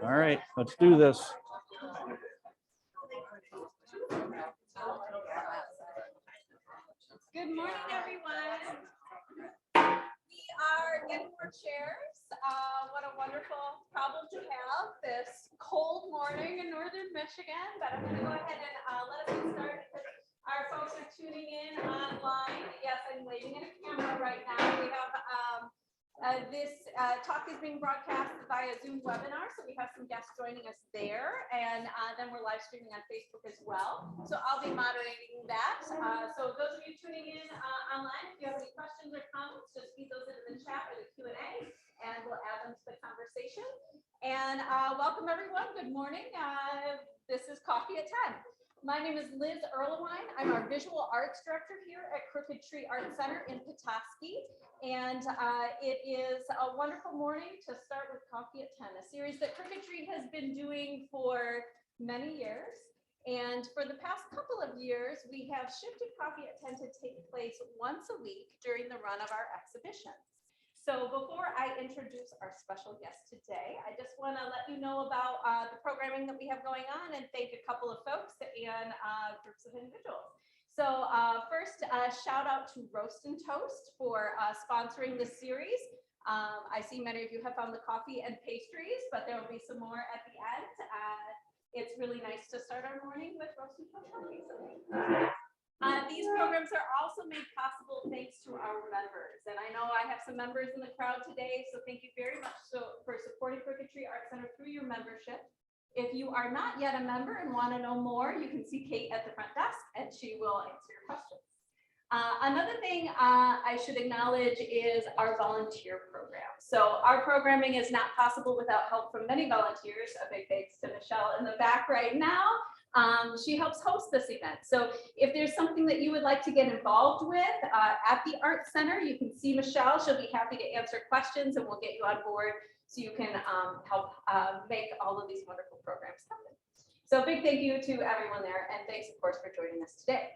All right, let's do this. Good morning, everyone. We are getting more chairs. What a wonderful problem to have this cold morning in northern Michigan. But I'm going to go ahead and let us get started because our folks are tuning in online. Yes, I'm waving at a camera right now. We have this talk is being broadcast via Zoom webinar, so we have some guests joining us there, and then we're live streaming on Facebook as well. So I'll be moderating that. So those of you tuning in online, if you have any questions or comments, just feed those into the chat or the Q&A, and we'll add them to the conversation. And welcome everyone. Good morning. This is Coffee at 10. My name is Liz Erlewine. I'm our visual arts director here at Crooked Tree Art Center in Petoskey. And it is a wonderful morning to start with Coffee at 10, a series that Crooked Tree has been doing for many years. And for the past couple of years, we have shifted Coffee at 10 to take place once a week during the run of our exhibitions. So before I introduce our special guest today, I just want to let you know about the programming that we have going on and thank a couple of folks and groups of individuals. So first, shout out to Roast and Toast for sponsoring this series. I see many of you have found the coffee and pastries, but there will be some more at the end. It's really nice to start our morning with Roast and Toast coffee. These programs are also made possible thanks to our members. And I know I have some members in the crowd today, so thank you very much for supporting Crooked Tree Art Center through your membership. If you are not yet a member and want to know more, you can see Kate at the front desk and she will answer your questions. Another thing I should acknowledge is our volunteer program. So our programming is not possible without help from many volunteers. A big thanks to Michelle in the back right now. She helps host this event. So if there's something that you would like to get involved with at the Art Center, you can see Michelle. She'll be happy to answer questions and we'll get you on board so you can help make all of these wonderful programs happen. So a big thank you to everyone there, and thanks of course for joining us today.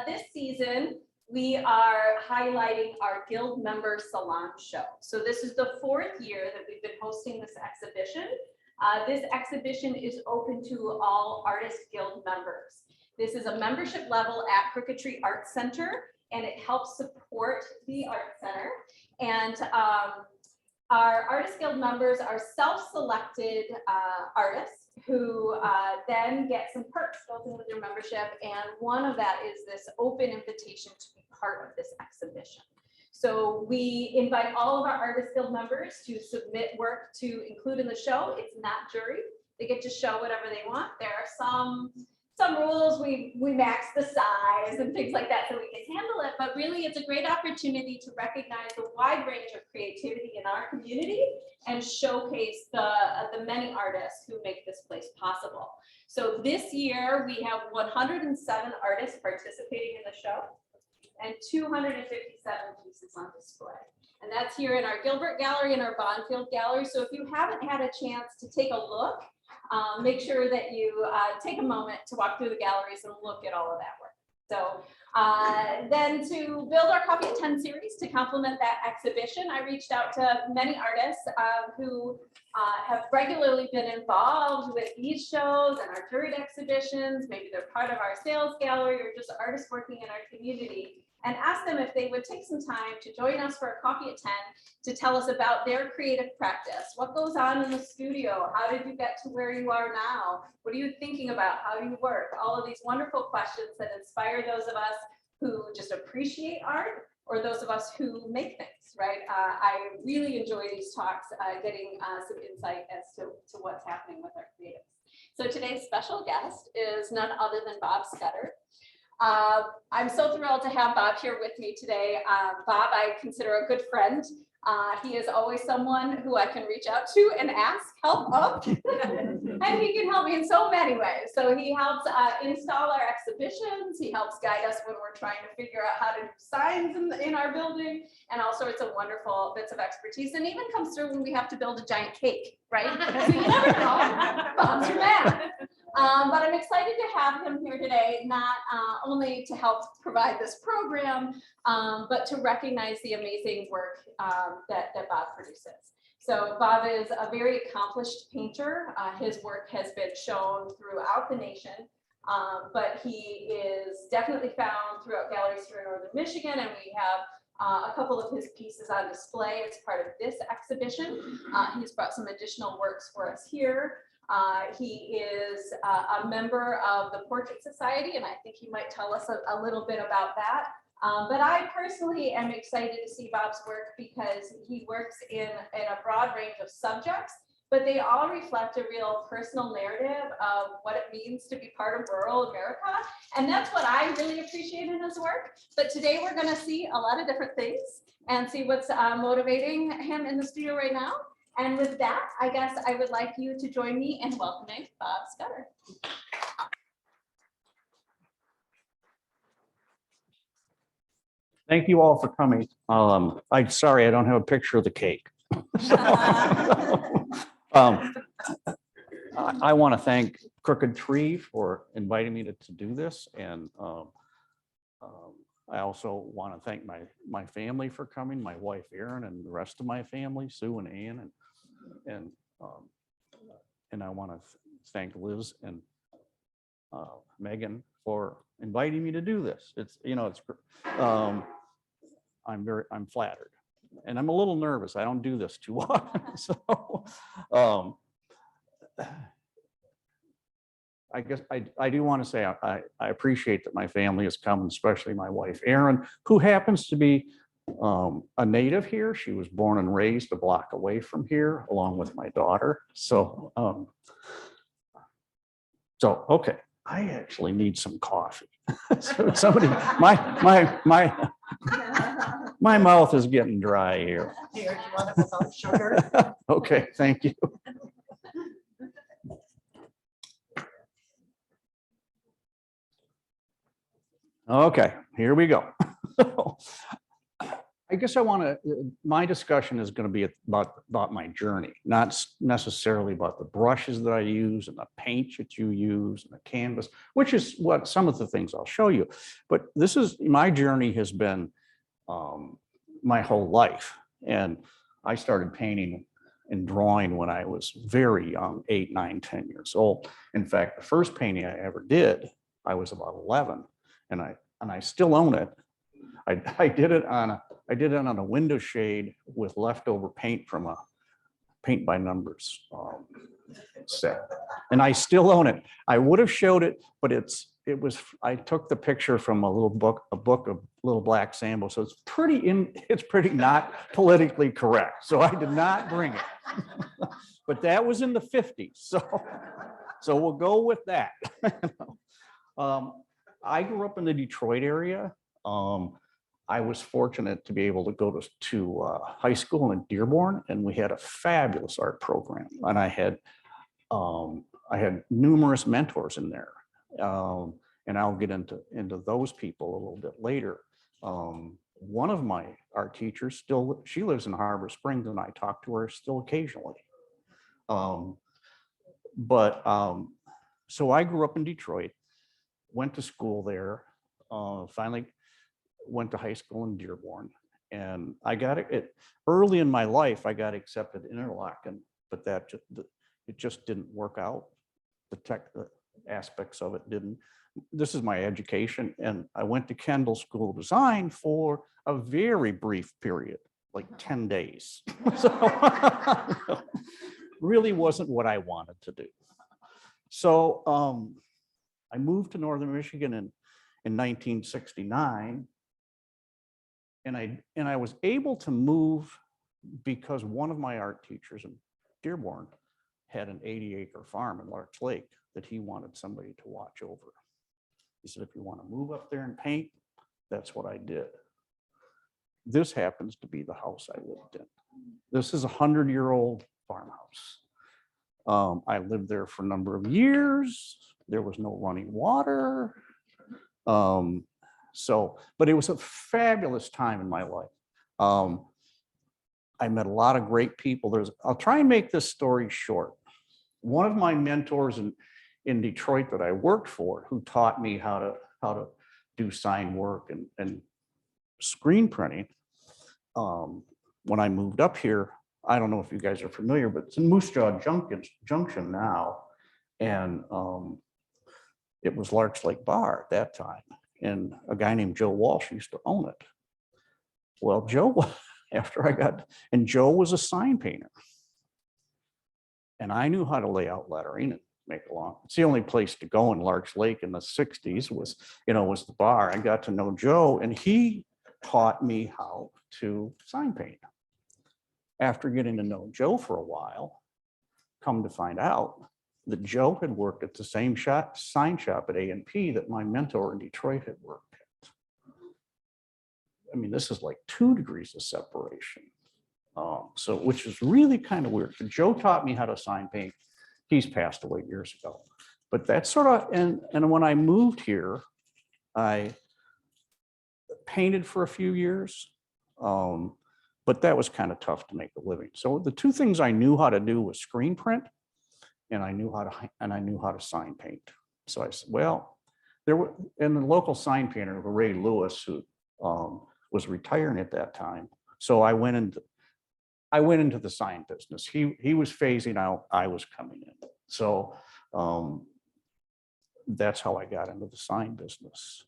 This season, we are highlighting our Guild Member Salon Show. So this is the 4th year that we've been hosting this exhibition. This exhibition is open to all Artist Guild members. This is a membership level at Crooked Tree Art Center, and it helps support the Art Center. And our Artist Guild members are self-selected artists who then get some perks built in with their membership. And one of that is this open invitation to be part of this exhibition. So we invite all of our Artist Guild members to submit work to include in the show. It's not jury. They get to show whatever they want. There are some rules. We max the size and things like that so we can handle it. But really, it's a great opportunity to recognize the wide range of creativity in our community and showcase the many artists who make this place possible. So this year, we have 107 artists participating in the show and 257 pieces on display. And that's here in our Gilbert Gallery and our Bonfield Gallery. So if you haven't had a chance to take a look, make sure that you take a moment to walk through the galleries and look at all of that work. So then to build our Coffee at 10 series to complement that exhibition, I reached out to many artists who have regularly been involved with these shows and our juried exhibitions. Maybe they're part of our sales gallery or just artists working in our community, and ask them if they would take some time to join us for a Coffee at 10 to tell us about their creative practice. What goes on in the studio? How did you get to where you are now? What are you thinking about? How do you work? All of these wonderful questions that inspire those of us who just appreciate art or those of us who make things, right? I really enjoy these talks, getting some insight as to what's happening with our creatives. So today's special guest is none other than Bob Scudder. I'm so thrilled to have Bob here with me today. Bob, I consider a good friend. He is always someone who I can reach out to and ask help of, and he can help me in so many ways. So he helps install our exhibitions. He helps guide us when we're trying to figure out how to do signs in our building, and all sorts of wonderful bits of expertise, and even comes through when we have to build a giant cake, right? So you never know. Bob's your man. But I'm excited to have him here today, not only to help provide this program, but to recognize the amazing work that Bob produces. So Bob is a very accomplished painter. His work has been shown throughout the nation, but he is definitely found throughout galleries here in Northern Michigan, and we have a couple of his pieces on display as part of this exhibition. He's brought some additional works for us here. He is a member of the Portrait Society, and I think he might tell us a little bit about that. But I personally am excited to see Bob's work because he works in a broad range of subjects, but they all reflect a real personal narrative of what it means to be part of rural America. And that's what I really appreciate in his work. But today we're going to see a lot of different things and see what's motivating him in the studio right now. And with that, I guess I would like you to join me in welcoming Bob Scudder. Thank you all for coming. I'm sorry I don't have a picture of the cake. I want to thank Crooked Tree for inviting me to do this, and I also want to thank my family for coming, my wife Erin, and the rest of my family, Sue and Ann, and I want to thank Liz and Megan for inviting me to do this. It's I'm flattered, and I'm a little nervous. I don't do this too often. So I guess I do want to say I appreciate that my family has come, especially my wife Erin, who happens to be a native here. She was born and raised a block away from here, along with my daughter. So okay, I actually need some coffee. So somebody, my mouth is getting dry here. Here, do you want it without sugar? Okay, thank you. Okay, here we go. I guess my discussion is going to be about my journey, not necessarily about the brushes that I use and the paint that you use and the canvas, which is what some of the things I'll show you. But my journey has been my whole life. And I started painting and drawing when I was very young, 8, 9, 10 years old. In fact, the first painting I ever did, I was about 11, and I still own it. I did it on a window shade with leftover paint from a paint by numbers set, and I still own it. I would have showed it, but I took the picture from a book of Little Black Sambo, so it's pretty not politically correct. So I did not bring it, but that was in the 50s. So we'll go with that. I grew up in the Detroit area. I was fortunate to be able to go to high school in Dearborn, and we had a fabulous art program. And I had numerous mentors in there, and I'll get into those people a little bit later. One of my art teachers she lives in Harbor Springs, and I talk to her still occasionally. So I grew up in Detroit, went to school there, finally went to high school in Dearborn, and I got it early in my life. I got accepted in Interlochen, but it just didn't work out. The aspects of it didn't. This is my education, and I went to Kendall School of Design for a very brief period, like 10 days. So really wasn't what I wanted to do. So I moved to Northern Michigan in 1969. And I was able to move because one of my art teachers in Dearborn had an 80-acre farm in Larch Lake that he wanted somebody to watch over. He said, if you want to move up there and paint, that's what I did. This happens to be the house I lived in. This is a 100-year-old farmhouse. I lived there for a number of years. There was no running water. But it was a fabulous time in my life. I met a lot of great people. I'll try and make this story short. One of my mentors in Detroit that I worked for, who taught me how to do sign work and screen printing, when I moved up here, I don't know if you guys are familiar, but it's in Moose Jaw Junction now. And it was Larch Lake Bar at that time. And a guy named Joe Walsh used to own it. Well, Joe, after I got, and Joe was a sign painter. And I knew how to lay out lettering and make a long, it's the only place to go in Larch Lake in the 60s was, was the bar. I got to know Joe and he taught me how to sign paint. After getting to know Joe for a while, come to find out that Joe had worked at the same sign shop at A&P that my mentor in Detroit had worked at. I mean, this is like 2 degrees of separation. So, which is really kind of weird. But Joe taught me how to sign paint. He's passed away years ago. But that's sort of, and when I moved here, I painted for a few years. But that was kind of tough to make a living. So the 2 things I knew how to do was screen print, and I knew how to sign paint. So I said, well, there were, and the local sign painter, Ray Lewis, who was retiring at that time. So I went into the sign business. He was phasing out, I was coming in. So that's how I got into the sign business.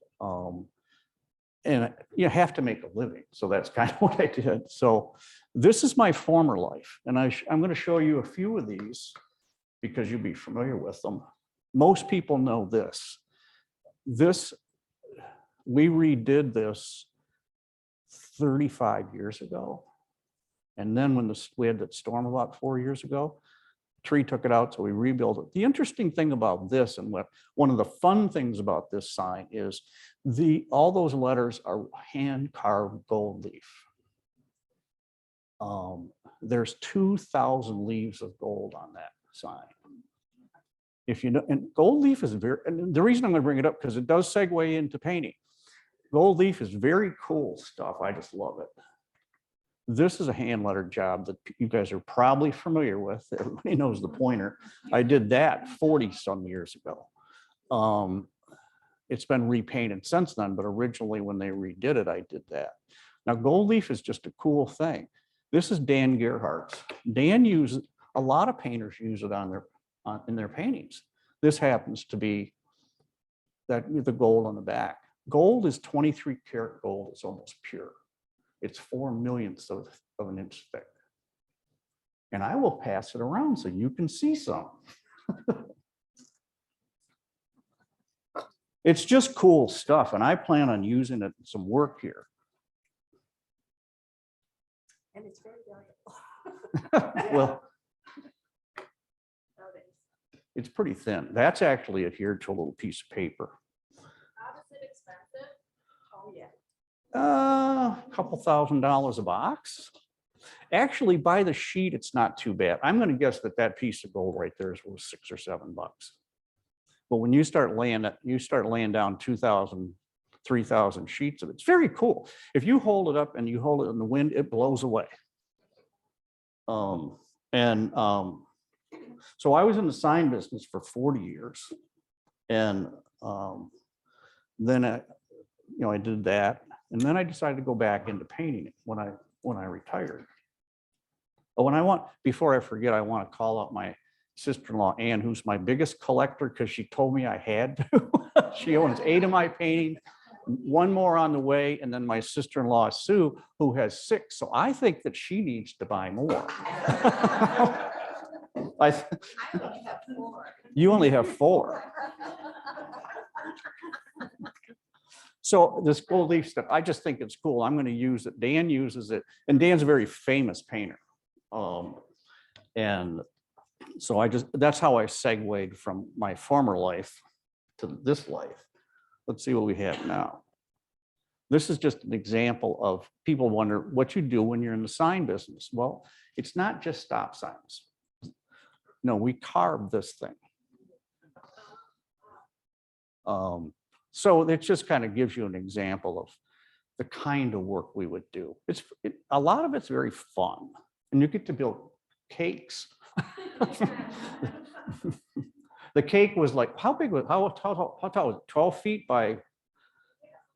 And you have to make a living. So that's kind of what I did. So this is my former life. And I'm going to show you a few of these because you'll be familiar with them. Most people know this. We redid this 35 years ago. And then when we had that storm about 4 years ago, tree took it out, so we rebuilt it. The interesting thing about this, and one of the fun things about this sign is all those letters are hand carved gold leaf. There's 2,000 leaves of gold on that sign. If you know, and gold leaf is and the reason I'm going to bring it up because it does segue into painting. Gold leaf is very cool stuff. I just love it. This is a hand lettered job that you guys are probably familiar with. Everybody knows the pointer. I did that 40 some years ago. It's been repainted since then, but originally when they redid it, I did that. Now gold leaf is just a cool thing. This is Dan Gerhardt's. Dan uses, a lot of painters use it in their paintings. This happens to be the gold on the back. Gold is 23 karat gold. It's almost pure. It's 4 millionths of an inch thick. And I will pass it around so you can see some. It's just cool stuff. And I plan on using it in some work here. And it's very valuable. Well, it's pretty thin. That's actually adhered to a little piece of paper. How is it expensive? Oh, yeah. A couple $1,000s a box. Actually, by the sheet, it's not too bad. I'm going to guess that piece of gold right there is worth $6 or $7. But when you start laying down 2,000, 3,000 sheets of it, it's very cool. If you hold it up and you hold it in the wind, it blows away. So I was in the sign business for 40 years, and then I did that. And then I decided to go back into painting it when I retired. But before I forget, I want to call out my sister-in-law, Ann, who's my biggest collector because she told me I had to. She owns 8 of my paintings, 1 more on the way, and then my sister-in-law, Sue, who has 6. So I think that she needs to buy more. I only have 4. You only have 4. So this gold leaf stuff, I just think it's cool. I'm going to use it. Dan uses it, and Dan's a very famous painter. And so that's how I segued from my former life to this life. Let's see what we have now. This is just an example of people wonder what you do when you're in the sign business. Well, it's not just stop signs. No, we carve this thing. So it just kind of gives you an example of the kind of work we would do. A lot of it's very fun, and you get to build cakes. The cake was like, how big was, how tall was it? 12 feet by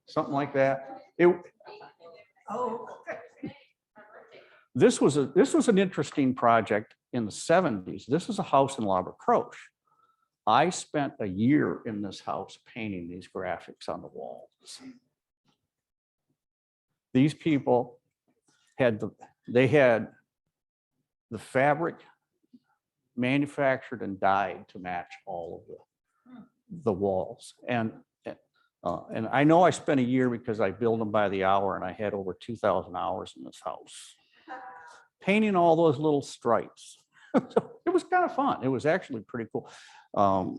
something like that. Oh. This was an interesting project in the 70s. This is a house in La Croche. I spent a year in this house painting these graphics on the walls. These people had they had the fabric manufactured and dyed to match all of the walls. And I know I spent a year because I billed them by the hour, and I had over 2,000 hours in this house, painting all those little stripes. So it was kind of fun. It was actually pretty cool. Now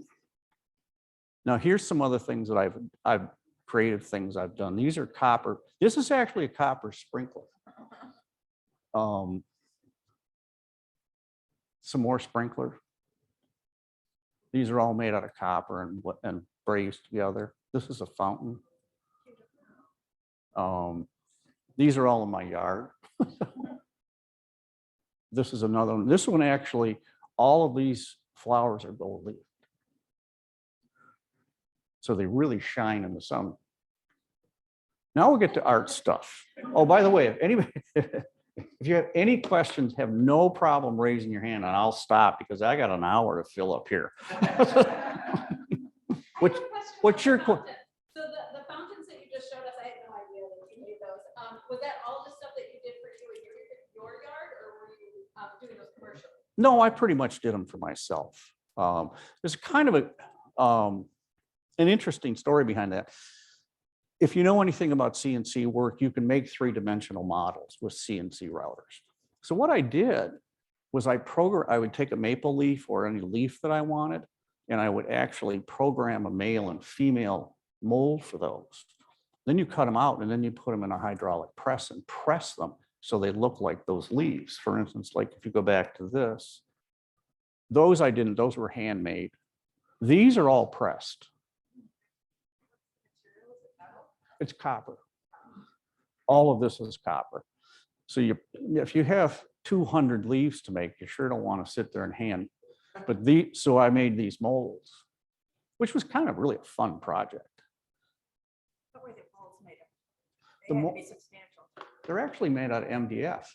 here's some other things that I've creative things I've done. These are copper. This is actually a copper sprinkler. Some more sprinkler. These are all made out of copper and brazed together. This is a fountain. These are all in my yard. This is another one. This one actually, all of these flowers are gold leaf. So they really shine in the sun. Now we'll get to art stuff. Oh, by the way, if anybody, if you have any questions, have no problem raising your hand, and I'll stop because I got an hour to fill up here. What's your question? So the fountains that you just showed us, I had no idea that you made those. Was that all the stuff that you did for you in your yard, or were you doing those commercially? No, I pretty much did them for myself. There's kind of an interesting story behind that. If you know anything about CNC work, you can make three-dimensional models with CNC routers. So what I did was I would take a maple leaf or any leaf that I wanted, and I would actually program a male and female mold for those. Then you cut them out, and then you put them in a hydraulic press and press them so they look like those leaves. For instance, like if you go back to this, those I didn't, those were handmade. These are all pressed. It's copper. All of this is copper. So if you have 200 leaves to make, you sure don't want to sit there and hand. But so I made these molds, which was kind of really a fun project. What were the molds made of? They had to be substantial. They're actually made out of MDF.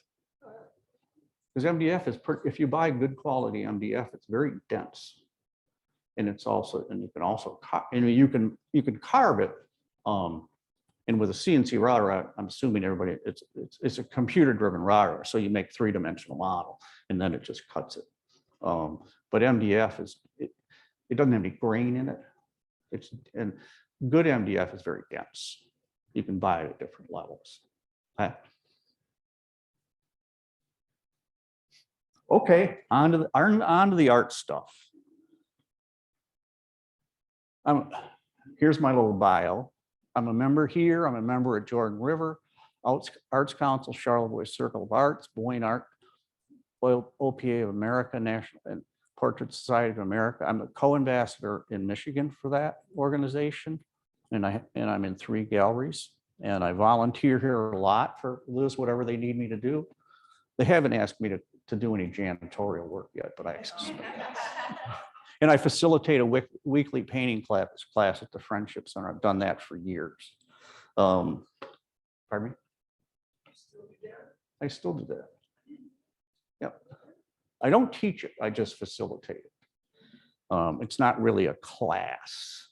Because MDF is, if you buy good quality MDF, it's very dense. And it's also, and you can also, you can carve it. And with a CNC router, I'm assuming everybody, it's a computer-driven router, so you make three-dimensional model, and then it just cuts it. But MDF it doesn't have any grain in it. And good MDF is very dense. You can buy it at different levels. Okay, on to the art stuff. Here's my little bio. I'm a member here. I'm a member at Jordan River, Arts Council, Charlevoix Circle of Arts, Boyne Art, OPA of America, National and Portrait Society of America. I'm a co-ambassador in Michigan for that organization, and I'm in 3 galleries. And I volunteer here a lot for this, whatever they need me to do. They haven't asked me to do any janitorial work yet, but I and I facilitate a weekly painting class at the Friendship Center. I've done that for years. Pardon me? I still do that. Yep. I don't teach it, I just facilitate it. It's not really a class.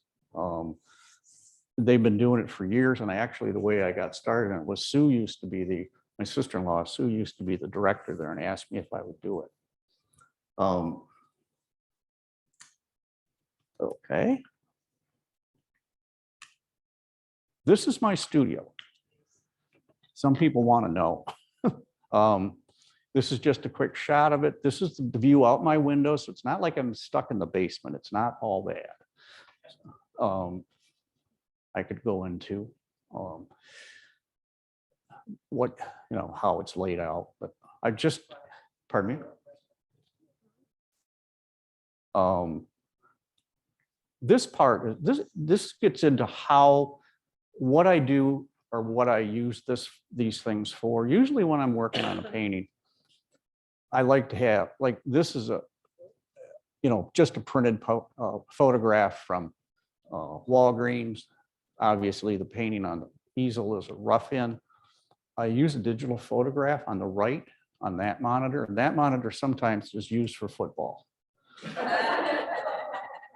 They've been doing it for years, and actually the way I got started in it was Sue used to be my sister-in-law, Sue used to be the director there and asked me if I would do it. Okay. This is my studio. Some people want to know. This is just a quick shot of it. This is the view out my window, so it's not like I'm stuck in the basement. It's not all bad. I could go into what, how it's laid out, but I just, pardon me. This part, this gets into what I do or what I use these things for. Usually when I'm working on a painting, I like to have, like, this is just a printed photograph from Walgreens. Obviously the painting on the easel is a rough-in. I use a digital photograph on the right on that monitor. And that monitor sometimes is used for football.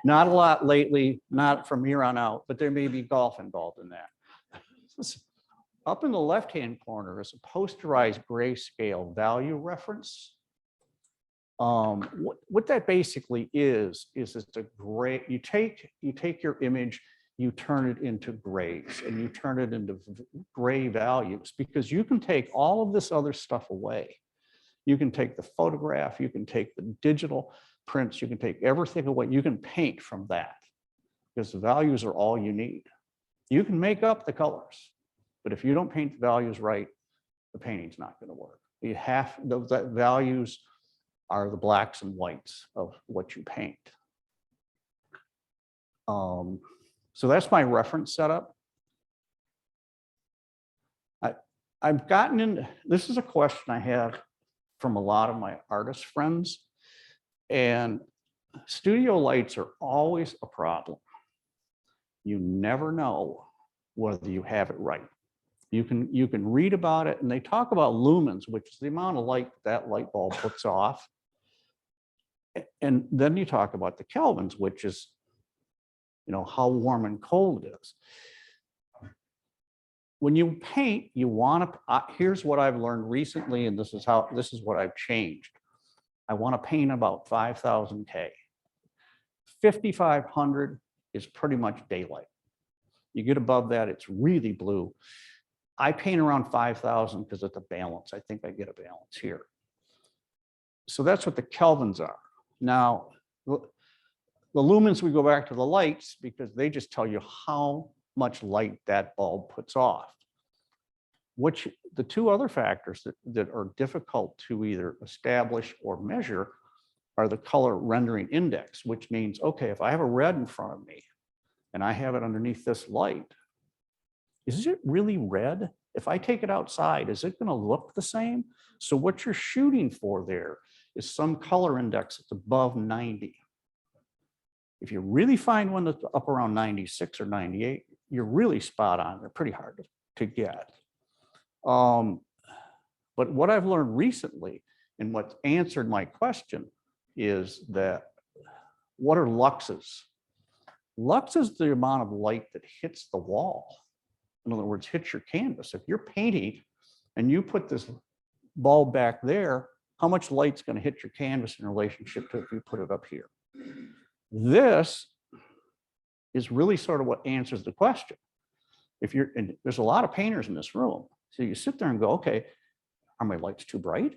Not a lot lately, not from here on out, but there may be golf involved in that. Up in the left-hand corner is a posterized grayscale value reference. What that basically is it's a gray, you take your image, you turn it into grays, and you turn it into gray values, because you can take all of this other stuff away. You can take the photograph, you can take the digital prints, you can take everything away. You can paint from that, because the values are all you need. You can make up the colors, but if you don't paint the values right, the painting's not going to work. You have those values are the blacks and whites of what you paint. So that's my reference setup. I've gotten in, this is a question I have from a lot of my artist friends, and studio lights are always a problem. You never know whether you have it right. You can read about it, and they talk about lumens, which is the amount of light that light bulb puts off. And then you talk about the kelvins, which is, how warm and cold it is. When you paint, you want to, here's what I've learned recently, and this is what I've changed. I want to paint about 5,000 K. 5,500 is pretty much daylight. You get above that, it's really blue. I paint around 5,000 because it's a balance. I think I get a balance here. So that's what the kelvins are. Now, the lumens, we go back to the lights because they just tell you how much light that bulb puts off. Which the two other factors that are difficult to either establish or measure are the color rendering index, which means, okay, if I have a red in front of me and I have it underneath this light, is it really red? If I take it outside, is it going to look the same? So what you're shooting for there is some color index that's above 90. If you really find one that's up around 96 or 98, you're really spot on. They're pretty hard to get. But what I've learned recently, and what's answered my question, is that what are luxes? Lux is the amount of light that hits the wall. In other words, hits your canvas. If you're painting and you put this bulb back there, how much light's going to hit your canvas in relationship to if you put it up here? This is really sort of what answers the question. And there's a lot of painters in this room. So you sit there and go, okay, are my lights too bright?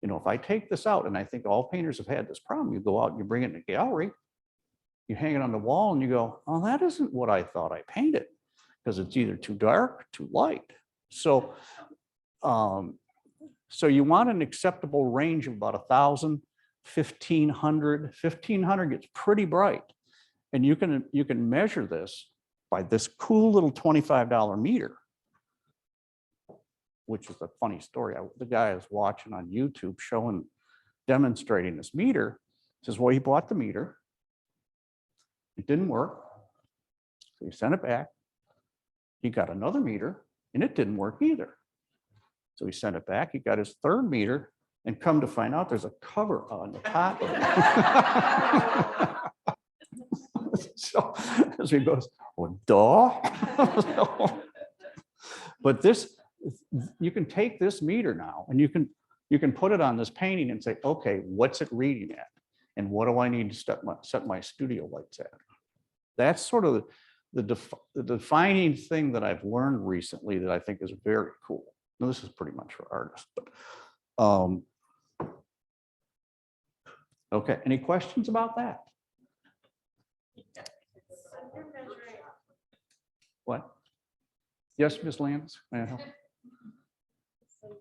If I take this out, and I think all painters have had this problem, you go out and you bring it in a gallery, you hang it on the wall and you go, oh, that isn't what I thought I painted, because it's either too dark, too light. So, so you want an acceptable range of about 1,000, 1,500. 1,500 gets pretty bright. And you can measure this by this cool little $25 meter, which is a funny story. The guy I was watching on YouTube demonstrating this meter. Says, well, he bought the meter. It didn't work. So he sent it back. He got another meter and it didn't work either. So he sent it back. He got his third meter, and come to find out there's a cover on the top of it. So he goes, well, duh. But this, you can take this meter now and you can put it on this painting and say, okay, what's it reading at? And what do I need to set my studio lights at? That's sort of the defining thing that I've learned recently that I think is very cool. Now, this is pretty much for artists, but okay, any questions about that? What? Yes, Ms. Lance? May I help? So you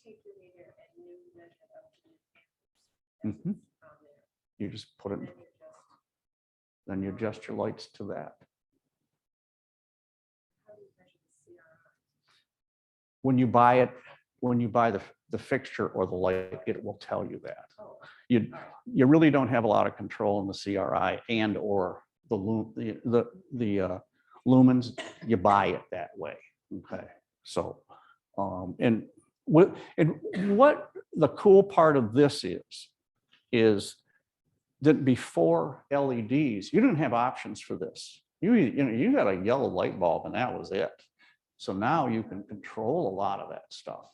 take your meter and you measure up to the Mhm. You just put it, then you adjust your lights to that. How do you measure the CRI? When you buy it, when you buy the fixture or the light, it will tell you that. Oh, You really don't have a lot of control in the CRI and or the lumens. You buy it that way. Okay. So, and what the cool part of this is that before LEDs, you didn't have options for this. You got a yellow light bulb and that was it. So now you can control a lot of that stuff.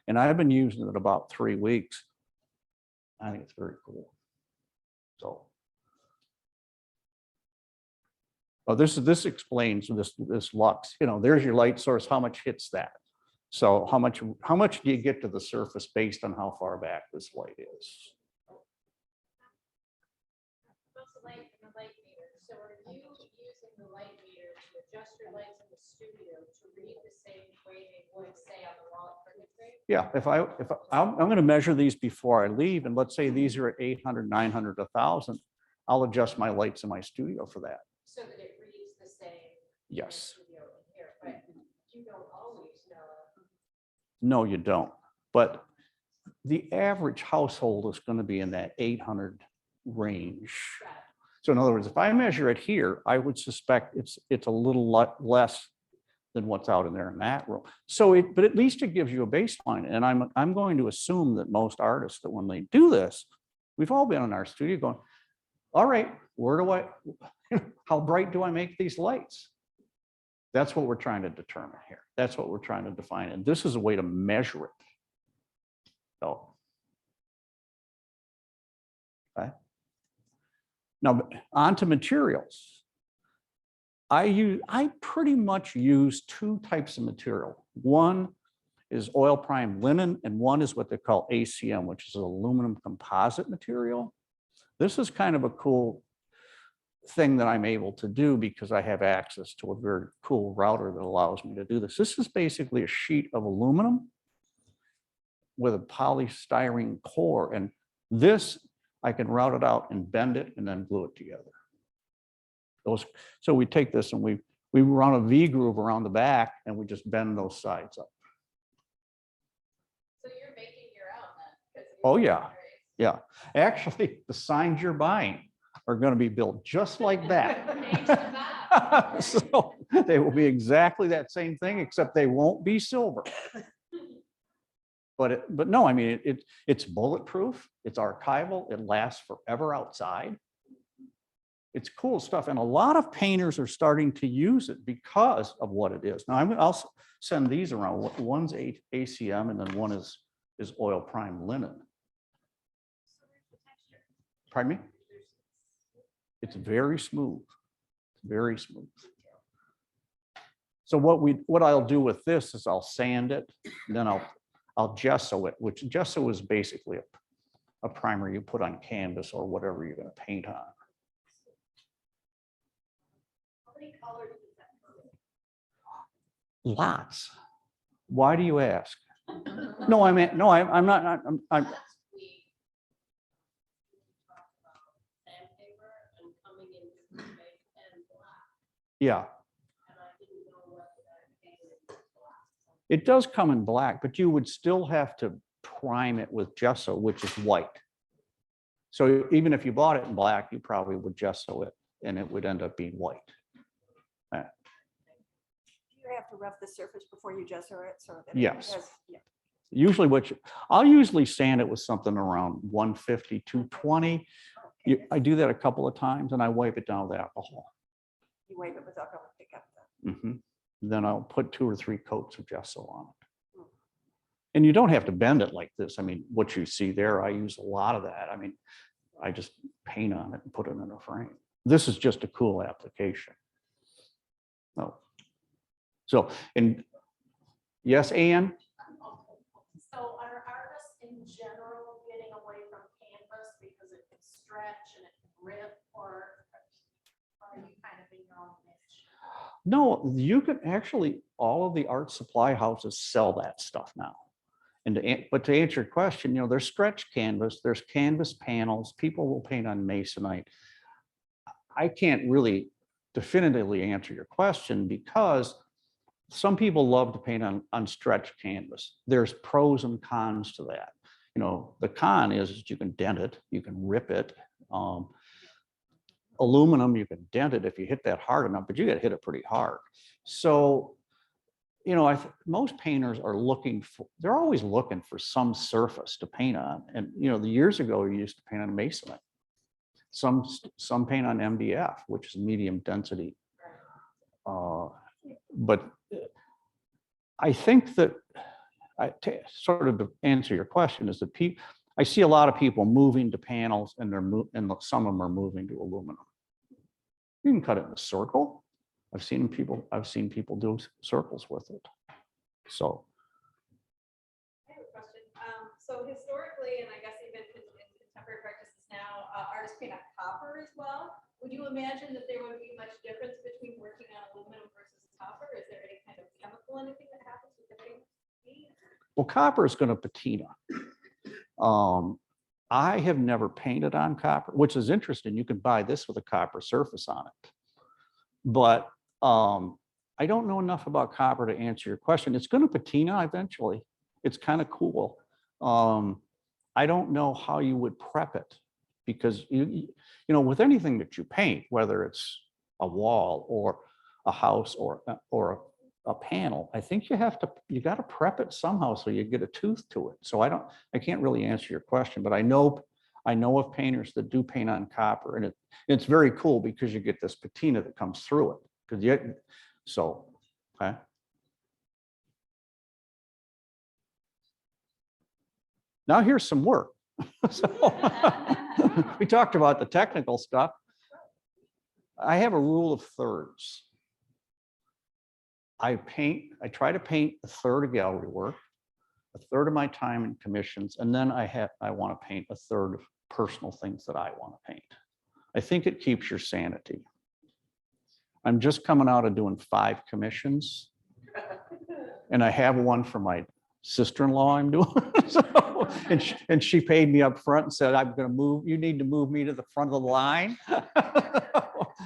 And I've been using it about 3 weeks. I think it's very cool. So. Oh, this explains this lux. There's your light source. How much hits that? So how much do you get to the surface based on how far back this light is? What's the light and the light meter? So are you using the light meter to adjust your lights in the studio to read the same way they would say on the wall at Cricket Tree? Yeah, if I'm going to measure these before I leave, and let's say these are at 800, 900, 1,000, I'll adjust my lights in my studio for that. So that it reads the same. Yes. Studio in here, but you don't always know. No, you don't. But the average household is going to be in that 800 range. Right. So in other words, if I measure it here, I would suspect it's a little less than what's out in there in that room. So but at least it gives you a baseline. And I'm going to assume that most artists, that when they do this, we've all been in our studio going, all right, how bright do I make these lights? That's what we're trying to determine here. That's what we're trying to define. And this is a way to measure it. So. Okay. Now, on to materials. I pretty much use 2 types of material. One is oil primed linen, and one is what they call ACM, which is an aluminum composite material. This is kind of a cool thing that I'm able to do because I have access to a very cool router that allows me to do this. This is basically a sheet of aluminum with a polystyrene core, and this I can route it out and bend it and then glue it together. So we take this and we run a V groove around the back and we just bend those sides up. So you're making your own then? Oh yeah, yeah. Actually, the signs you're buying are going to be built just like that. So they will be exactly that same thing, except they won't be silver. But no, I mean, it's bulletproof, it's archival, it lasts forever outside. It's cool stuff. And a lot of painters are starting to use it because of what it is. Now, I'll send these around. One's ACM and then one is oil primed linen. Pardon me? It's very smooth, very smooth. So what I'll do with this is I'll sand it, and then I'll gesso it, which gesso is basically a primer you put on canvas or whatever you're going to paint on. How many colors does that come in? Lots. Why do you ask? No, I'm not. I'm Last week, we talked about sandpaper and coming in different ways and black, yeah. and I didn't know whether that came in black. It does come in black, but you would still have to prime it with gesso, which is white. So even if you bought it in black, you probably would gesso it and it would end up being white. Do you have to rough the surface before you gesso it so that Yes. it has, yeah. Usually I'll usually sand it with something around 150, 220. I do that a couple of times and I wipe it down with alcohol. You wipe it with alcohol to pick up the. Mhm. Then I'll put 2 or 3 coats of gesso on it. And you don't have to bend it like this. I mean, what you see there, I use a lot of that. I mean, I just paint on it and put it in a frame. This is just a cool application. Oh. So, and yes, Ann? So are artists in general getting away from canvas because it can stretch and it can rip, or are you kind of in your own niche? No, you can actually, all of the art supply houses sell that stuff now. But to answer your question, there's stretch canvas, there's canvas panels, people will paint on masonite. I can't really definitively answer your question because some people love to paint on stretch canvas. There's pros and cons to that. The con is that you can dent it, you can rip it. Aluminum, you can dent it if you hit that hard enough, but you got to hit it pretty hard. So you know, most painters are looking for, they're always looking for some surface to paint on. And, you know, the years ago, you used to paint on masonite. Some paint on MDF, which is medium density. But I think that, sort of to answer your question, is that I see a lot of people moving to panels and some of them are moving to aluminum. You can cut it in a circle. I've seen people do circles with it. So. I have a question. So historically, and I guess even in contemporary practices now, artists paint on copper as well. Would you imagine that there would be much difference between working on aluminum versus copper? Is there any kind of chemical, anything that happens with the paint? Well, copper is going to patina. I have never painted on copper, which is interesting. You can buy this with a copper surface on it. But I don't know enough about copper to answer your question. It's going to patina eventually. It's kind of cool. I don't know how you would prep it because you know, with anything that you paint, whether it's a wall or a house or a panel, I think you got to prep it somehow so you get a tooth to it. So I can't really answer your question, but I know of painters that do paint on copper, and it's very cool because you get this patina that comes through it. Okay. Now here's some work. So, we talked about the technical stuff. I have a rule of thirds. I try to paint a third of gallery work, a third of my time in commissions, and then I want to paint a third of personal things that I want to paint. I think it keeps your sanity. I'm just coming out of doing 5 commissions, and I have one for my sister-in-law I'm doing. So, and she paid me up front and said, I'm going to move, you need to move me to the front of the line.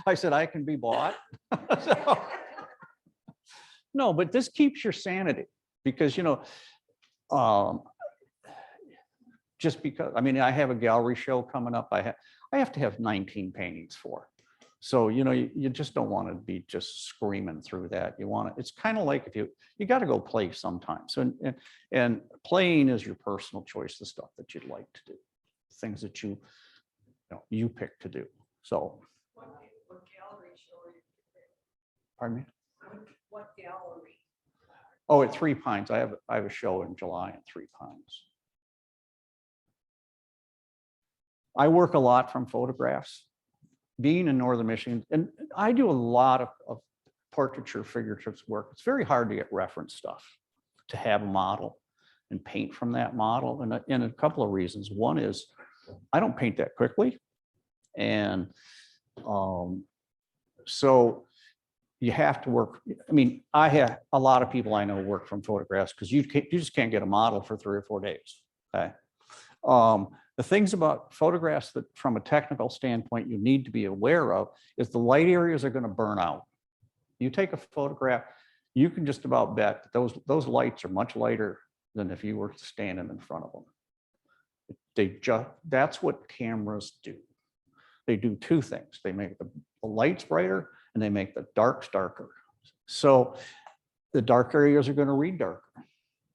I said, I can be bought. So, no, but this keeps your sanity because, you know, just because, I mean, I have a gallery show coming up. I have to have 19 paintings for. So, you know, you just don't want to be just screaming through that. You want to, it's kind of like if you got to go play sometimes. And playing is your personal choice, the stuff that you'd like to do, things that you pick to do. So. What gallery show are you doing? Pardon me? What gallery? Oh, at Three Pines. I have a show in July at Three Pines. I work a lot from photographs. Being in Northern Michigan, and I do a lot of portraiture figurative work. It's very hard to get reference stuff, to have a model and paint from that model. And a couple of reasons. One is I don't paint that quickly. And so you have to work. I mean, I have a lot of people I know work from photographs because you just can't get a model for 3 or 4 days. Okay. The things about photographs that from a technical standpoint you need to be aware of is the light areas are going to burn out. You take a photograph, you can just about bet that those lights are much lighter than if you were standing in front of them. That's what cameras do. They do 2 things. They make the lights brighter and they make the darks darker. So the dark areas are going to read darker.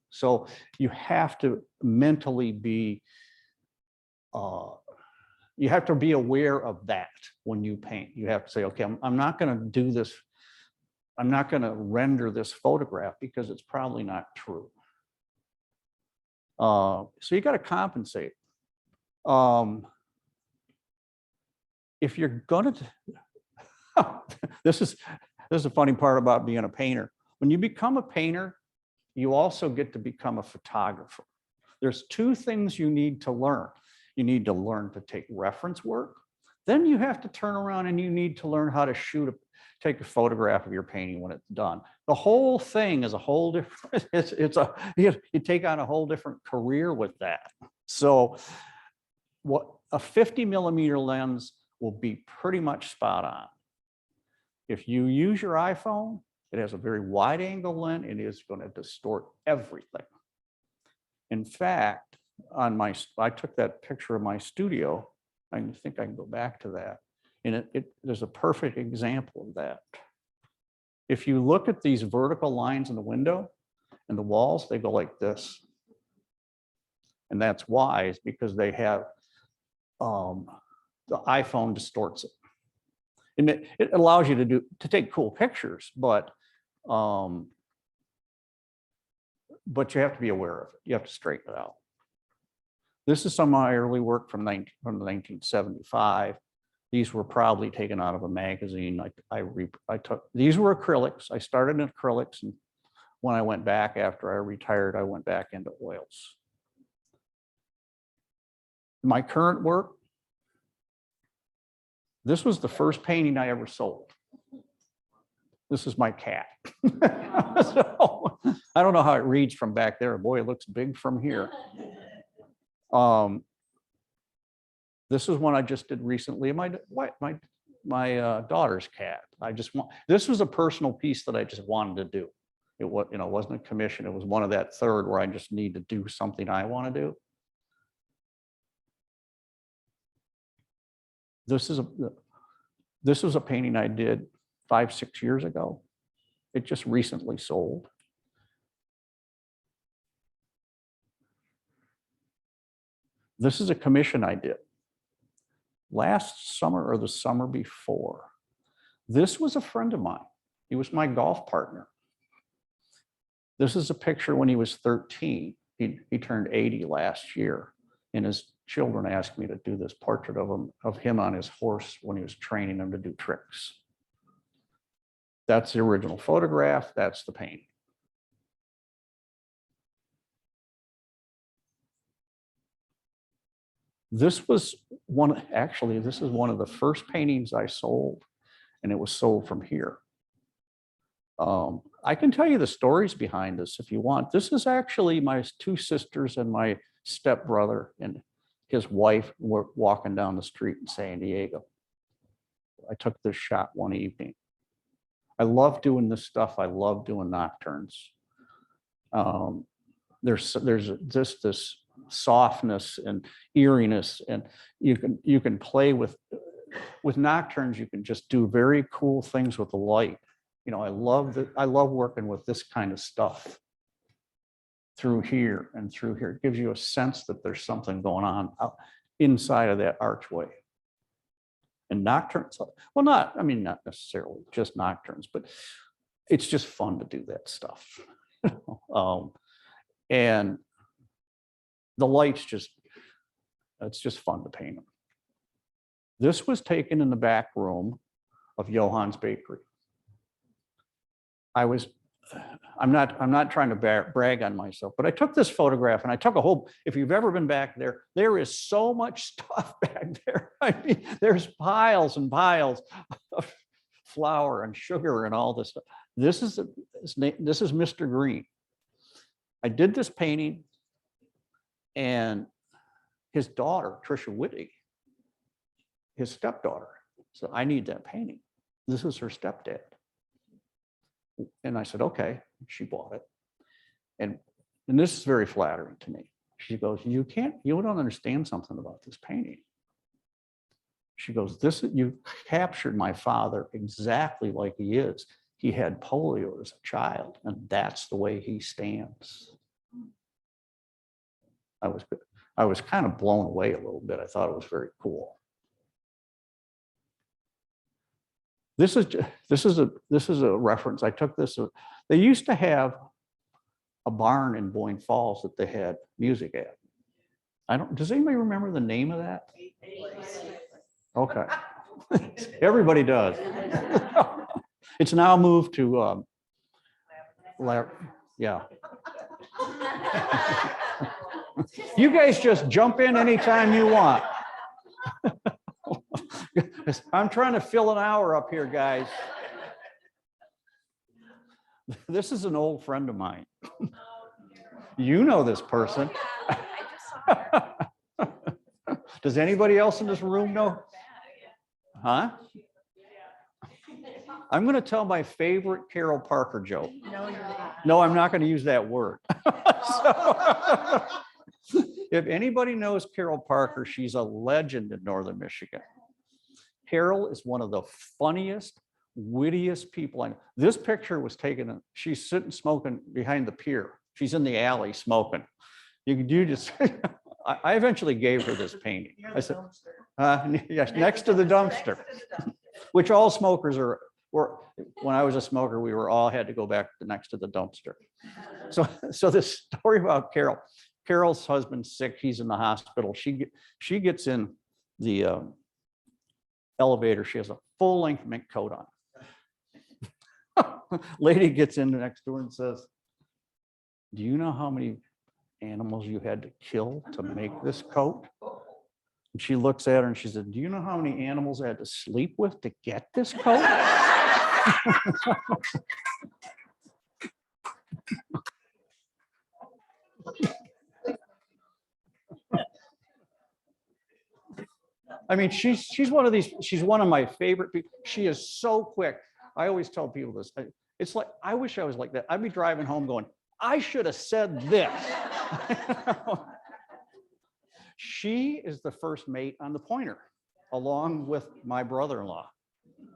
So you have to mentally be you have to be aware of that when you paint. You have to say, okay, I'm not going to do this. I'm not going to render this photograph because it's probably not true. So you got to compensate. If you're going to, this is a funny part about being a painter. When you become a painter, you also get to become a photographer. There's 2 things you need to learn. You need to learn to take reference work. Then you have to turn around and you need to learn how to take a photograph of your painting when it's done. The whole thing is a whole different, you take on a whole different career with that. So what a 50mm lens will be pretty much spot on. If you use your iPhone, it has a very wide angle lens. It is going to distort everything. In fact, I took that picture of my studio. I think I can go back to that. And there's a perfect example of that. If you look at these vertical lines in the window and the walls, they go like this. And that's why, is because they have, the iPhone distorts it. It allows you to take cool pictures, but you have to be aware of it. You have to straighten it out. This is some of my early work from 1975. These were probably taken out of a magazine. I took, these were acrylics. I started in acrylics, and when I went back after I retired, I went back into oils. My current work, this was the first painting I ever sold. This is my cat. So, I don't know how it reads from back there. Boy, it looks big from here. This is one I just did recently. My daughter's cat. This was a personal piece that I just wanted to do. It was, it wasn't a commission. It was one of that third where I just need to do something I want to do. This was a painting I did 5-6 years ago. It just recently sold. This is a commission I did last summer or the summer before. This was a friend of mine. He was my golf partner. This is a picture when he was 13. He turned 80 last year, and his children asked me to do this portrait of him on his horse when he was training him to do tricks. That's the original photograph. That's the painting. This was this is one of the first paintings I sold, and it was sold from here. I can tell you the stories behind this if you want. This is actually my 2 sisters and my stepbrother and his wife were walking down the street in San Diego. I took this shot one evening. I love doing this stuff. I love doing nocturnes. There's just this softness and eeriness, and you can play with nocturnes. You can just do very cool things with the light. I love working with this kind of stuff through here and through here. It gives you a sense that there's something going on inside of that archway. And nocturnes, well, not necessarily just nocturnes, but it's just fun to do that stuff. And the lights it's just fun to paint them. This was taken in the back room of Johann's Bakery. I'm not trying to brag on myself, but I took this photograph and I took a whole, if you've ever been back there, there is so much stuff back there. I mean, there's piles and piles of flour and sugar and all this stuff. This is Mr. Green. I did this painting, and his daughter, Trisha Whitty, his stepdaughter, said, I need that painting. This is her stepdad. And I said, okay. She bought it. And this is very flattering to me. She goes, you don't understand something about this painting. She goes, you captured my father exactly like he is. He had polio as a child, and that's the way he stands. I was kind of blown away a little bit. I thought it was very cool. This is a reference. I took this. They used to have a barn in Boyne Falls that they had music at. Does anybody remember the name of that? Okay. Everybody does. It's now moved to, yeah. You guys just jump in anytime you want. I'm trying to fill an hour up here, guys. This is an old friend of mine. You know this person. Does anybody else in this room know? Huh? I'm going to tell my favorite Carol Parker joke. No, I'm not going to use that word. So, if anybody knows Carol Parker, she's a legend in Northern Michigan. Carol is one of the funniest, wittiest people I know. This picture was taken, she's sitting smoking behind the pier. She's in the alley smoking. You just, I eventually gave her this painting. I said, yes, next to the dumpster, which all smokers were, when I was a smoker, we were all had to go back to next to the dumpster. So this story about Carol, Carol's husband's sick. He's in the hospital. She gets in the elevator. She has a full length mink coat on. Lady gets in next to her and says, do you know how many animals you had to kill to make this coat? And she looks at her and she said, do you know how many animals I had to sleep with to get this coat? I mean, she's one of these, she's one of my favorite people. She is so quick. I always tell people this. It's like, I wish I was like that. I'd be driving home going, I should have said this. She is the first mate on the Pointer, along with my brother-in-law.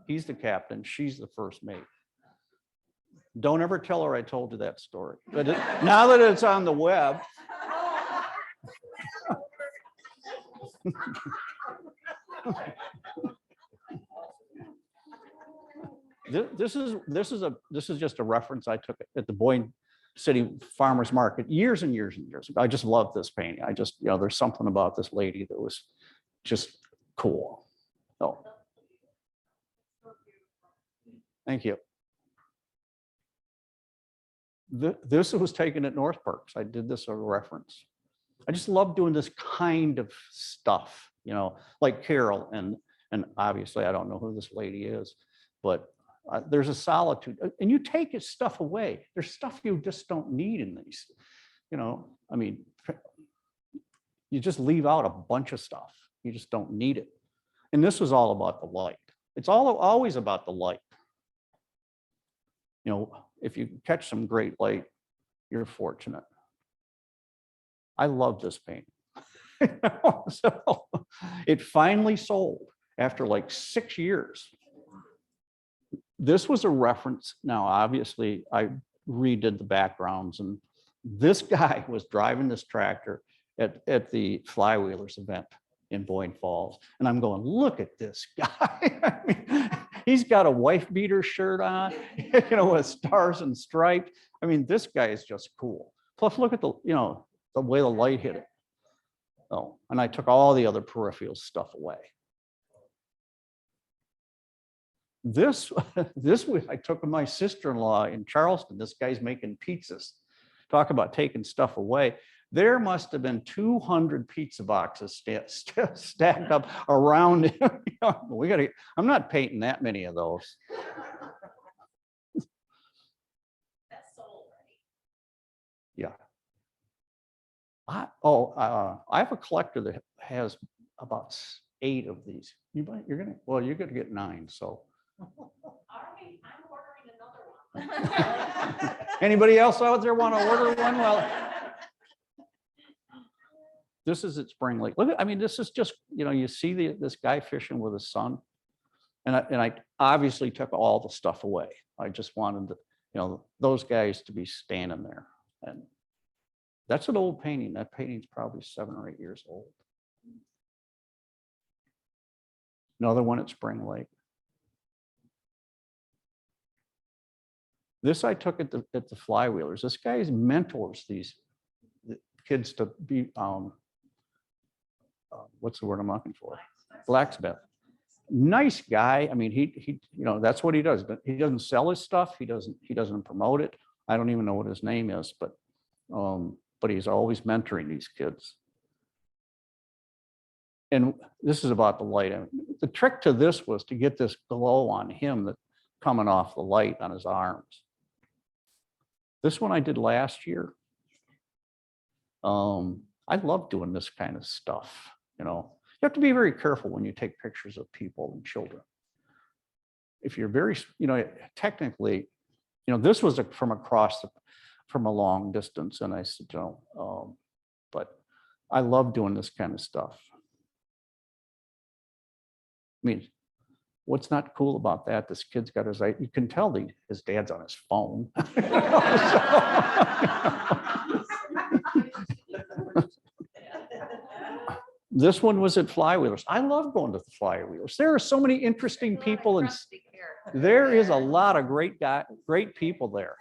He's the captain. She's the first mate. Don't ever tell her I told you that story. But now that it's on the web. This is just a reference I took at the Boyne City Farmers Market years and years and years ago. I just love this painting. I just, there's something about this lady that was just cool. Oh, thank you. This was taken at North Parks. I did this as a reference. I just love doing this kind of stuff, like Carol, and obviously I don't know who this lady is, but there's a solitude, and you take his stuff away. There's stuff you just don't need in these, I mean, you just leave out a bunch of stuff. You just don't need it. And this was all about the light. It's always about the light. If you catch some great light, you're fortunate. I love this painting. So it finally sold after like 6 years. This was a reference. Now, obviously, I redid the backgrounds, and this guy was driving this tractor at the Flywheelers event in Boyne Falls. And I'm going, look at this guy. I mean, he's got a wife beater shirt on, with stars and stripes. I mean, this guy is just cool. Plus, look at the way the light hit it. Oh, and I took all the other peripheral stuff away. This I took with my sister-in-law in Charleston. This guy's making pizzas. Talk about taking stuff away. There must have been 200 pizza boxes stacked up around him. I'm not painting that many of those. That's sold, right? Yeah. I have a collector that has about 8 of these. You're gonna get 9. So. All right, I'm ordering another one. Anybody else out there want to order one? Well, this is at Spring Lake. Look, I mean, this is just, you see this guy fishing with his son, and I obviously took all the stuff away. I just wanted those guys to be standing there, and that's an old painting. That painting's probably 7 or 8 years old. Another one at Spring Lake. This I took at the Flywheelers. This guy mentors these kids to be, what's the word I'm looking for? Blacksmith. Nice guy. I mean, he that's what he does. But he doesn't sell his stuff. He doesn't promote it. I don't even know what his name is, but he's always mentoring these kids. And this is about the light. The trick to this was to get this glow on him that coming off the light on his arms. This one I did last year. I love doing this kind of stuff. You have to be very careful when you take pictures of people and children. If you're very, technically, this was from a long distance, and I said, but I love doing this kind of stuff. I mean, what's not cool about that? This kid's got his, you can tell his dad's on his phone. This one was at Flywheelers. I love going to the Flywheelers. There are so many interesting people, and there is a lot of great people there.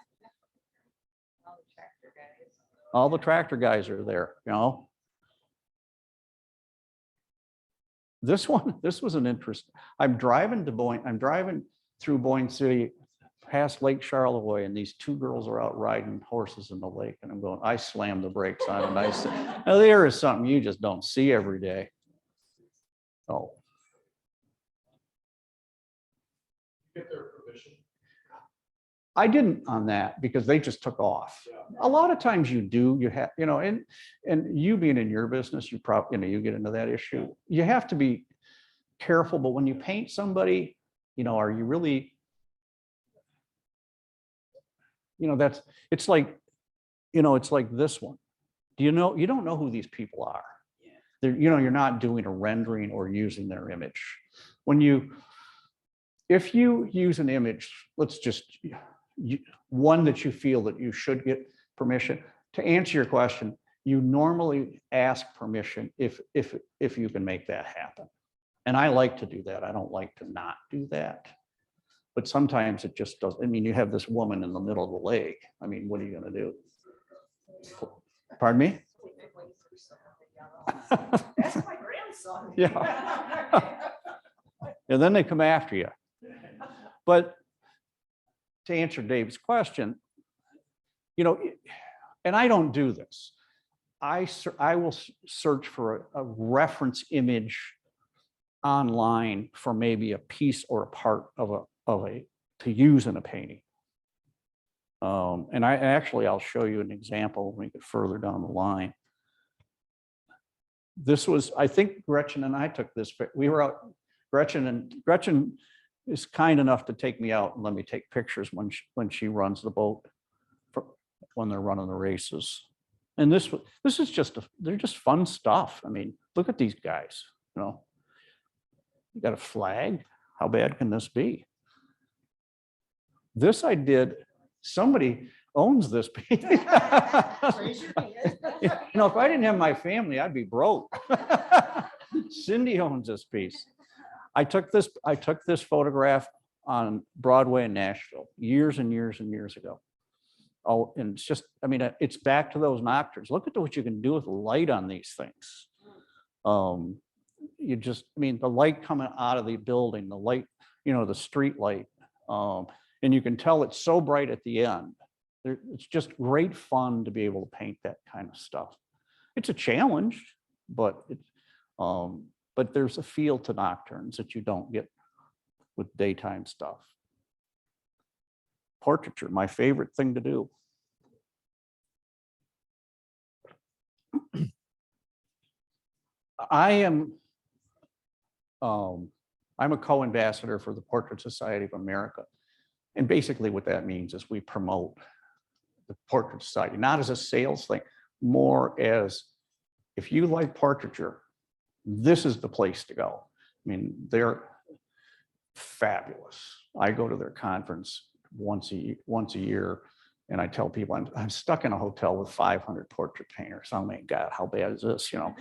All the tractor guys are there, you know. This was an interest. I'm driving through Boyne City, past Lake Charlevoix, and these two girls are out riding horses in the lake. And I'm going, I slammed the brakes on it. And I said, now there is something you just don't see every day. Oh. Get their permission. I didn't on that because they just took off. A lot of times you do, you have, you know, and you being in your business, you probably, you know, you get into that issue. You have to be careful, but when you paint somebody, you know, are you really, you know, it's like, you know, it's like this one. Do you know, you don't know who these people are. They're, you know, you're not doing a rendering or using their image. If you use an image, let's just, one that you feel that you should get permission to answer your question, you normally ask permission if you can make that happen. And I like to do that. I don't like to not do that. But sometimes it just doesn't. I mean, you have this woman in the middle of the lake. I mean, what are you going to do? Pardon me? That's my grandson. Yeah. And then they come after you. But to answer Dave's question, you know, and I don't do this. I will search for a reference image online for maybe a piece or a part of a to use in a painting. And I'll show you an example when we get further down the line. This was, I think Gretchen and I took this, we were out, Gretchen is kind enough to take me out and let me take pictures when she runs the boat when they're running the races. And this is just, they're just fun stuff. I mean, look at these guys, you know, you got a flag. How bad can this be? This I did, somebody owns this piece. You know, if I didn't have my family, I'd be broke. Cindy owns this piece. I took this photograph on Broadway in Nashville years and years and years ago. Oh, and it's just, I mean, it's back to those nocturnes. Look at what you can do with light on these things. You just, I mean, the light coming out of the building, the light, you know, the street light. And you can tell it's so bright at the end. It's just great fun to be able to paint that kind of stuff. It's a challenge, but there's a feel to nocturnes that you don't get with daytime stuff. Portraiture, my favorite thing to do. I'm a co-ambassador for the Portrait Society of America. And basically what that means is we promote the Portrait Society, not as a sales thing, more as if you like portraiture, this is the place to go. I mean, they're fabulous. I go to their conference once a year, and I tell people I'm stuck in a hotel with 500 portrait painters. Oh my God, how bad is this? You know,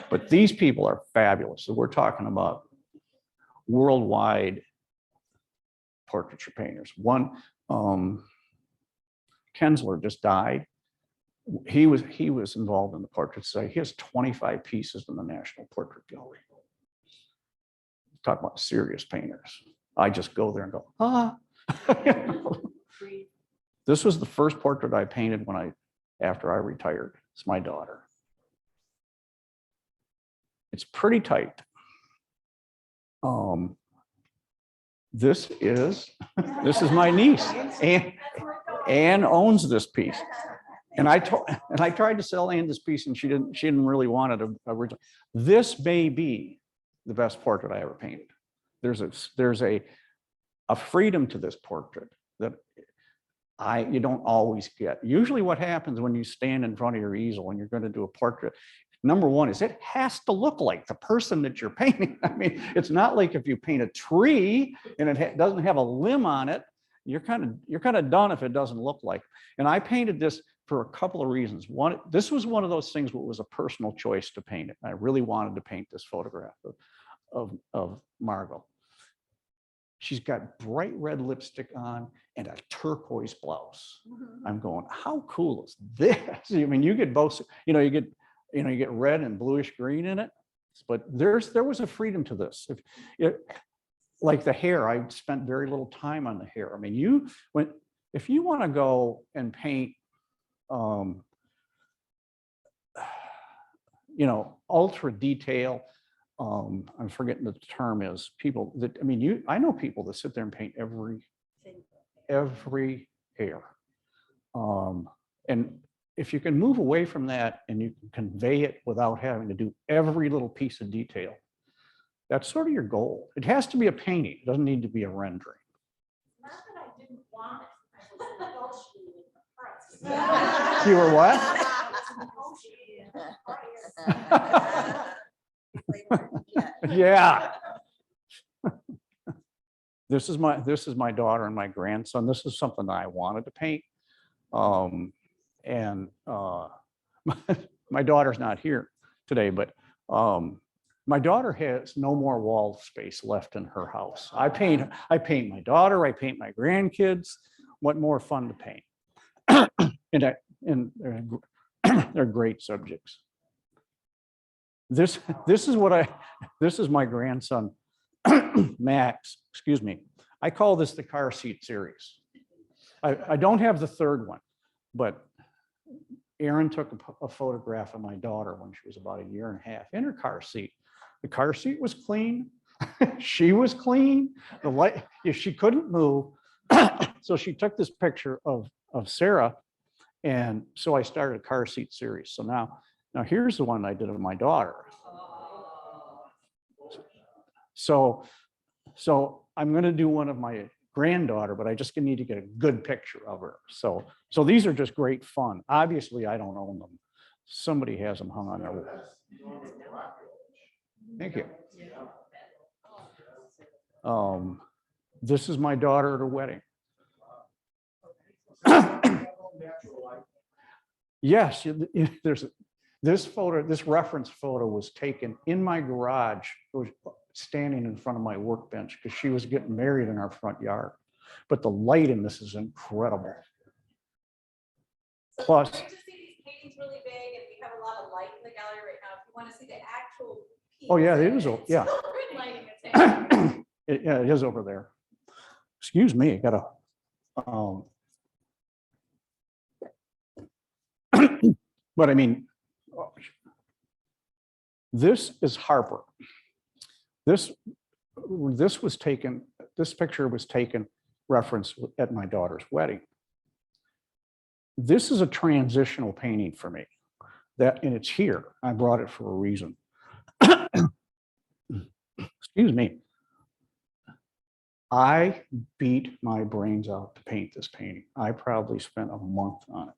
but these people are fabulous. So we're talking about worldwide portraiture painters. One, Kensler just died. He was involved in the Portrait Society. He has 25 pieces in the National Portrait Gallery. Talk about serious painters. I just go there and go, ah. This was the first portrait I painted after I retired. It's my daughter. It's pretty tight. This is my niece. Anne owns this piece. And I tried to sell Anne this piece, and she didn't really want it originally. This may be the best portrait I ever painted. There's a freedom to this portrait that you don't always get. Usually what happens when you stand in front of your easel and you're going to do a portrait, number one is it has to look like the person that you're painting. I mean, it's not like if you paint a tree and it doesn't have a limb on it, you're kind of done if it doesn't look like. And I painted this for a couple of reasons. One, this was one of those things where it was a personal choice to paint it. I really wanted to paint this photograph of Margot. She's got bright red lipstick on and a turquoise blouse. I'm going, how cool is this? I mean, you get both, you get red and bluish green in it, but there was a freedom to this. Like the hair, I spent very little time on the hair. I mean, if you want to go and paint, ultra detail, I'm forgetting the term is, people that, I mean, I know people that sit there and paint every hair. And if you can move away from that and you can convey it without having to do every little piece of detail, that's sort of your goal. It has to be a painting. It doesn't need to be a rendering. Not that I didn't want it. I was negotiating the price. You were what? I was negotiating the price. Yeah. This is my daughter and my grandson. This is something that I wanted to paint. My daughter's not here today, but my daughter has no more wall space left in her house. I paint my daughter, I paint my grandkids. What more fun to paint? And they're great subjects. This is my grandson, Max, excuse me. I call this the car seat series. I don't have the third one, but Erin took a photograph of my daughter when she was about 1.5 years in her car seat. The car seat was clean. She was clean. The light, she couldn't move. So she took this picture of Sarah. And so I started a car seat series. So now here's the one I did of my daughter. So I'm going to do one of my granddaughter, but I just need to get a good picture of her. So these are just great fun. Obviously, I don't own them. Somebody has them hung on their wall. Thank you. This is my daughter at her wedding. Yes, there's this reference photo was taken in my garage. It was standing in front of my workbench because she was getting married in our front yard. But the light in this is incredible. So Plus, it's great to see these paintings really big, and we have a lot of light in the gallery right now. If you want to see the actual piece. oh yeah, it is. Yeah. Good lighting, it's actually- Yeah, it is over there. Excuse me, I gotta. But I mean, this is Harper. This picture was taken reference at my daughter's wedding. This is a transitional painting for me. And it's here. I brought it for a reason. Excuse me. I beat my brains out to paint this painting. I probably spent a month on it.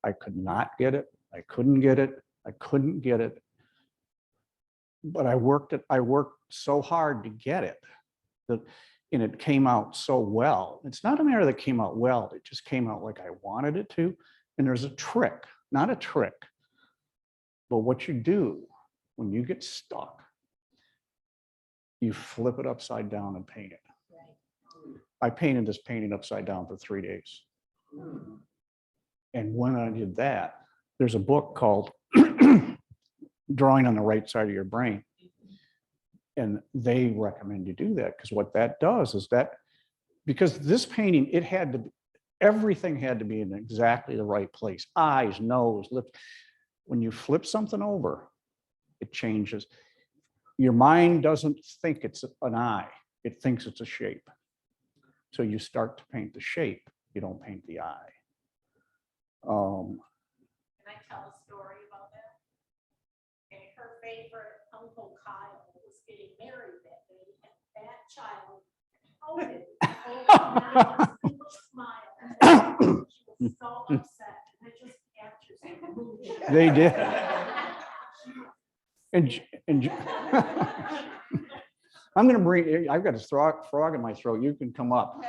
I could not get it. I couldn't get it. I couldn't get it. But I worked so hard to get it and it came out so well. It's not a matter that it came out well. It just came out like I wanted it to. And there's a trick, not a trick, but what you do when you get stuck, you flip it upside down and paint it. I painted this painting upside down for 3 days. And when I did that, there's a book called Drawing on the Right Side of Your Brain. And they recommend you do that because what that does is that, because this painting, everything had to be in exactly the right place. Eyes, nose, lips. When you flip something over, it changes. Your mind doesn't think it's an eye. It thinks it's a shape. So you start to paint the shape. You don't paint the eye. Can I tell a story about that? Okay, her favorite Uncle Kyle was getting married that day, and that child pouted over not a single smile. She was so upset, and it just captures the mood. They did. And, I'm gonna bring, I've got a frog in my throat, you can come up.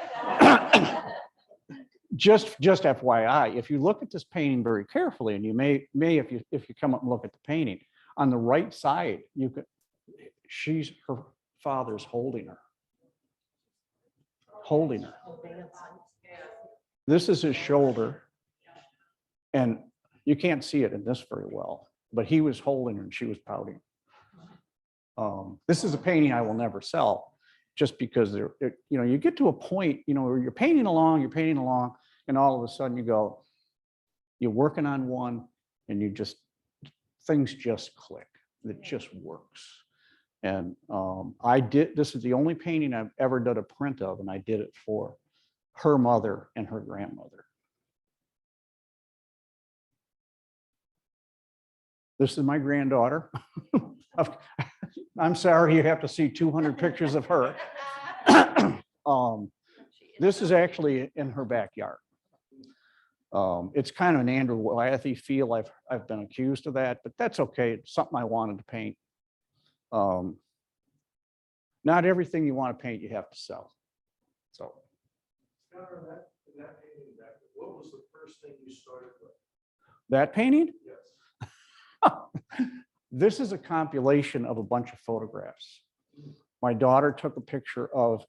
Just FYI, if you look at this painting very carefully, and you may if you come up and look at the painting, on the right side, you could, her father's holding her. Holding her. This is his shoulder. And you can't see it in this very well, but he was holding her and she was pouting. This is a painting I will never sell, just because you get to a point, where you're painting along, and all of a sudden you're working on one, and things just click. It just works. And this is the only painting I've ever done a print of, and I did it for her mother and her grandmother. This is my granddaughter. I'm sorry you have to see 200 pictures of her. This is actually in her backyard. It's kind of an Andrew Wyethie feel. I've been accused of that, but that's okay. It's something I wanted to paint. Not everything you want to paint, you have to sell. So. Scudder, in that painting, what was the first thing you started with? That painting? Yes. This is a compilation of a bunch of photographs. My daughter took a picture of,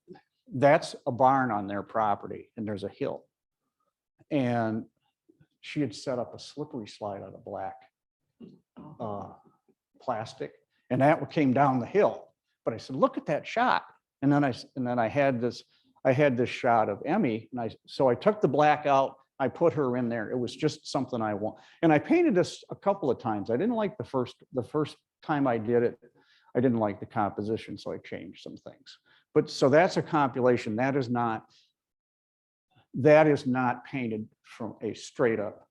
that's a barn on their property, and there's a hill. And she had set up a slippery slide out of black plastic, and that came down the hill. But I said, look at that shot. And then I had this shot of Emmy, and so I took the black out. I put her in there. It was just something I want. And I painted this a couple of times. I didn't like the first time I did it. I didn't like the composition, so I changed some things. But so that's a compilation. That is not painted from a straight up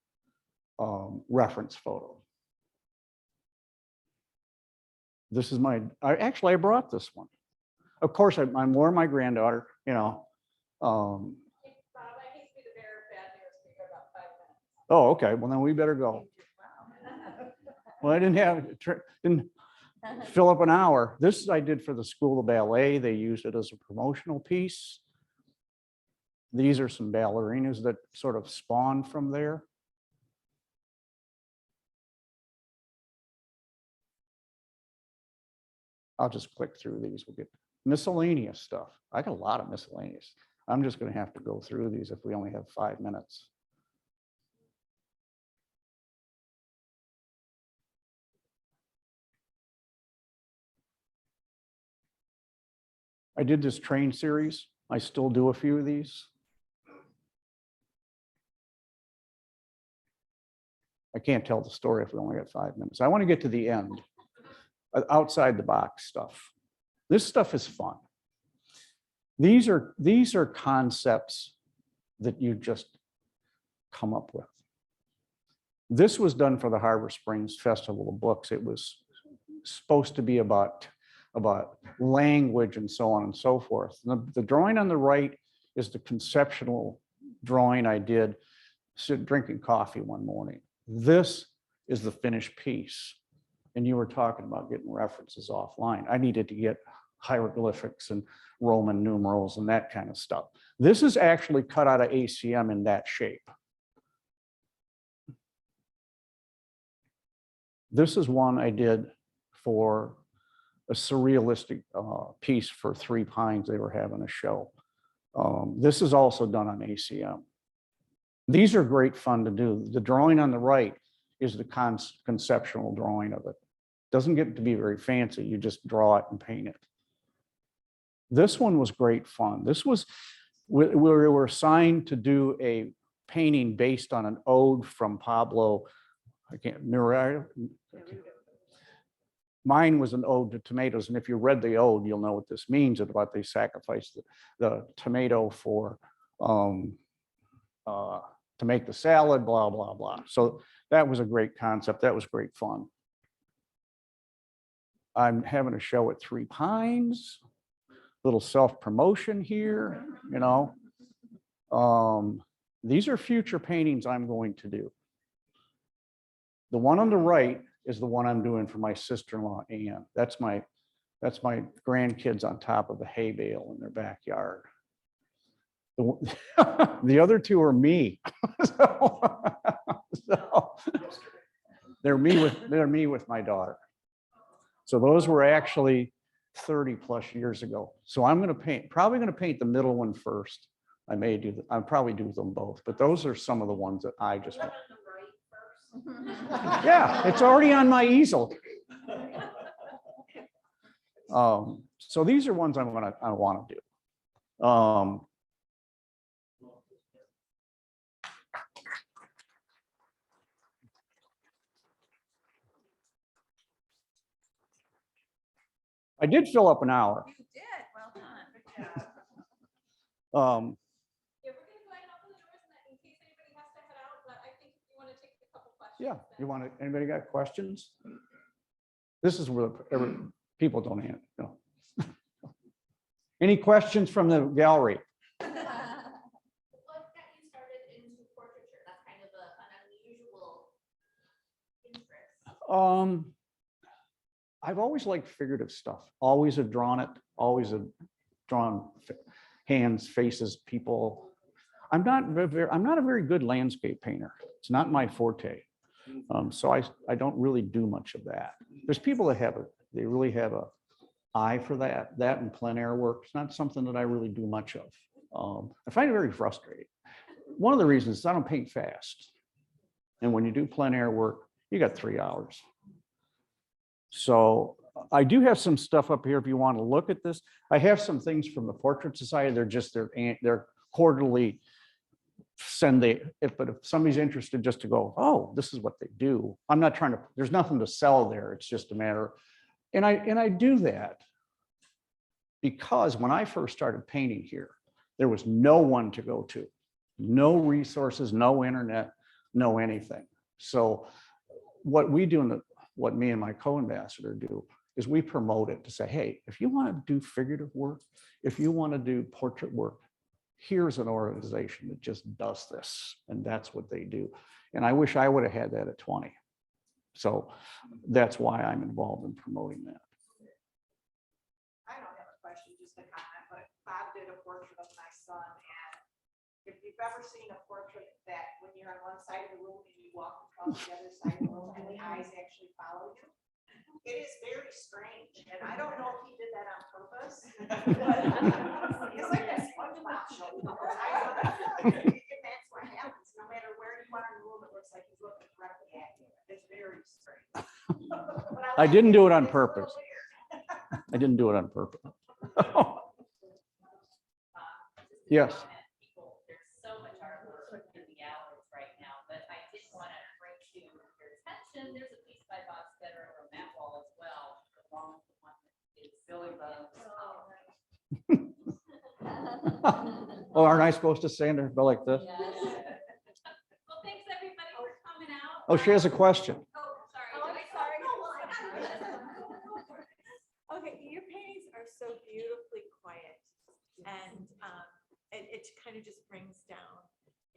reference photo. This is I brought this one. Of course, I'm more my granddaughter, Oh, okay. Well, then we better go. Well, I didn't fill up an hour. This I did for the School of Ballet. They used it as a promotional piece. These are some ballerinas that sort of spawned from there. I'll just click through these. We'll get miscellaneous stuff. I got a lot of miscellaneous. I'm just going to have to go through these if we only have 5 minutes. I did this train series. I still do a few of these. I can't tell the story if we only got 5 minutes. I want to get to the end, outside the box stuff. This stuff is fun. These are concepts that you just come up with. This was done for the Harbor Springs Festival of Books. It was supposed to be about language and so on and so forth. The drawing on the right is the conceptual drawing I did drinking coffee one morning. This is the finished piece. And you were talking about getting references offline. I needed to get hieroglyphics and Roman numerals and that kind of stuff. This is actually cut out of ACM in that shape. This is one I did for a surrealistic piece for Three Pines. They were having a show. This is also done on ACM. These are great fun to do. The drawing on the right is the conceptual drawing of it. Doesn't get to be very fancy. You just draw it and paint it. This one was great fun. This was, we were assigned to do a painting based on an ode from Pablo, Mine was an ode to tomatoes, and if you read the ode, you'll know what this means about they sacrificed the tomato for to make the salad, blah, blah, blah. So that was a great concept. That was great fun. I'm having a show at Three Pines, little self-promotion here, These are future paintings I'm going to do. The one on the right, is the one I'm doing for my sister-in-law, Ann. That's my grandkids on top of a hay bale in their backyard. The other two are me. So, they're me with my daughter. So those were actually 30 plus years ago. So I'm probably gonna paint the middle one first. I'll probably do them both, but those are some of the ones that I just. Yeah, it's already on my easel. So these are ones I want to do. I did fill up an hour. You did, well done. Good job. Yeah, we're gonna go ahead and open the doors in case anybody has to head out, but I think if you want to take a couple questions. Yeah, then- you want to, anybody got questions? This is where people don't answer. No. Any questions from the gallery? What got you started into portraiture? That's kind of an unusual interest. I've always liked figurative stuff. Always have drawn it. Always have drawn hands, faces, people. I'm not a very good landscape painter. It's not my forte. So I don't really do much of that. There's people that they really have a eye for that. That and plein air work. It's not something that I really do much of. I find it very frustrating. One of the reasons is I don't paint fast. And when you do plein air work, you got 3 hours. So I do have some stuff up here if you want to look at this. I have some things from the Portrait Society. They're just their quarterly but if somebody's interested just to go, oh, this is what they do. I'm not trying to, there's nothing to sell there. It's just a matter. And I do that because when I first started painting here, there was no one to go to, no resources, no internet, no anything. So what we do, what me and my co-ambassador do, is we promote it to say, hey, if you want to do figurative work, if you want to do portrait work, here's an organization that just does this, and that's what they do. And I wish I would have had that at 20. So that's why I'm involved in promoting that. I don't have a question, just a comment, but Bob did a portrait of my son, and if you've ever seen a portrait that when you're on one side of the room and you walk across the other side of the room and the eyes actually follow you, it is very strange, and I don't know if he did that on purpose. It's like that SpongeBob show. And that's what happens, no matter where you are in the room, it looks like he's looking directly at you. It's very strange. I didn't do it on purpose. I didn't do it on purpose. Yes. People, there's so much artwork in the galleries right now, but I did want to bring to your attention, there's a piece by Bob Scudder on that wall as well, along with the one that is Billy Bugs. Oh, aren't I supposed to stand there, go like this? Yes. Well, thanks everybody for coming out. Oh, she has a question. Oh, sorry. Oh, I'm Did I- sorry. No, well, I got it. Okay, your paintings are so beautifully quiet, and it kind of just brings down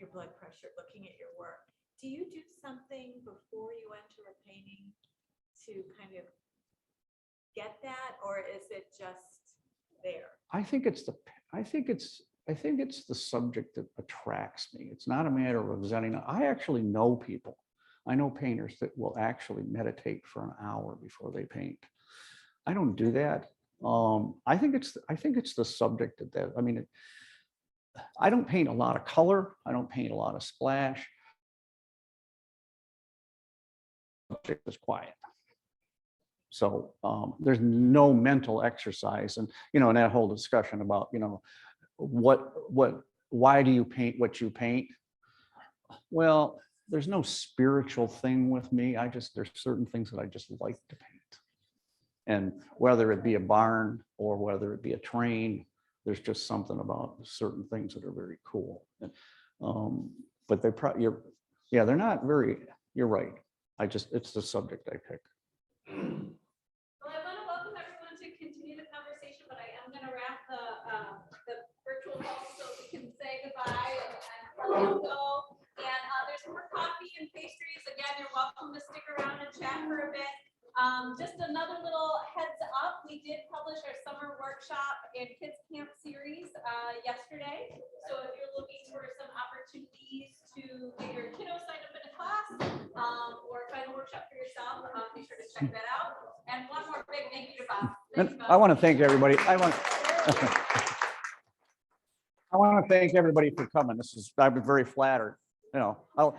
your blood pressure looking at your work. Do you do something before you enter a painting to kind of get that, or is it just there? I think it's the subject that attracts me. It's not a matter of representing. I actually know people. I know painters that will actually meditate for an hour before they paint. I don't do that. I think it's the subject that I mean, I don't paint a lot of color. I don't paint a lot of splash. Subject is quiet. So there's no mental exercise, and in that whole discussion about why do you paint what you paint? Well, there's no spiritual thing with me. There's certain things that I just like to paint, and whether it be a barn or whether it be a train, there's just something about certain things that are very cool. And, but they're not very. You're right. It's the subject I pick. Well, I want to welcome everyone to continue the conversation, but I am going to wrap the virtual call so we can say goodbye and let you go. And there's more coffee and pastries. Again, you're welcome to stick around and chat for a bit. Just another little heads up, we did publish our summer workshop and kids camp series yesterday. So if you're looking for some opportunities to get your kiddo signed up in a class or find a workshop for yourself, be sure to check that out. And one more big thank you to Bob. Thanks, And Bob. I want to thank everybody. I want to thank everybody for coming. I'm very flattered. I'll